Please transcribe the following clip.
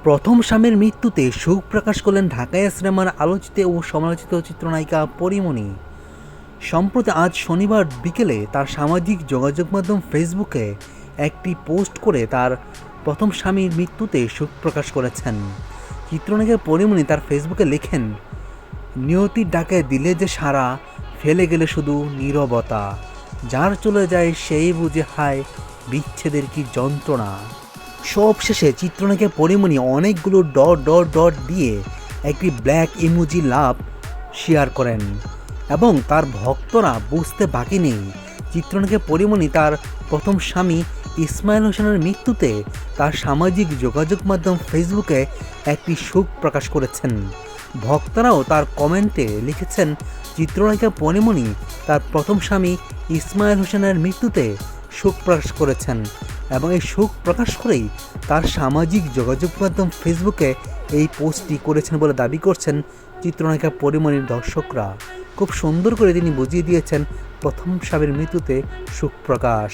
প্রথম স্বামীর মৃত্যুতে শোক প্রকাশ করলেন ঢাকা সিনেমার আলোচিত ও সমালোচিত চিত্রনায়িকা পরীমণি। সম্প্রতি আজ শনিবার বিকেলে তার সামাজিক যোগাযোগ মাধ্যম ফেসবুকে একটি পোস্ট করে তার প্রথম স্বামীর মৃত্যুতে শোক প্রকাশ করেছেন। চিত্রনায়িকা পরীমণি তার ফেসবুকে লেখেন, নিয়তির ডাকে দিলে যে সাড়া, ফেলে গেলে শুধু নীরবতা, যার চলে যায় সেই বুঝে হায় বিচ্ছেদের কি যন্ত্রণা। সব শেষে চিত্রনায়িকা পরীমণি অনেকগুলো ডট ডট ডট দিয়ে একটি ব্ল্যাক ইমোজি লাভ শেয়ার করেন এবং তার ভক্তরা বুঝতে বাকি নেই চিত্রনায়িকা পরীমণি তার প্রথম স্বামী ইসমাইল হোসেনের মৃত্যুতে তার সামাজিক যোগাযোগ মাধ্যম ফেসবুকে একটি শোক প্রকাশ করেছেন। ভক্তরাও তার কমেন্টে লিখেছেন, চিত্রনায়িকা পরীমণি তার প্রথম স্বামী ইসমাইল হোসেনের মৃত্যুতে শোক প্রকাশ করেছেন এবং এই শোক প্রকাশ করেই তার সামাজিক যোগাযোগ মাধ্যম ফেসবুকে এই পোস্টটি করেছেন বলে দাবি করছেন চিত্রনায়িকা পরীমণির দর্শকরা। খুব সুন্দর করে তিনি বুঝিয়ে দিয়েছেন প্রথম স্বামীর মৃত্যুতে শোক প্রকাশ।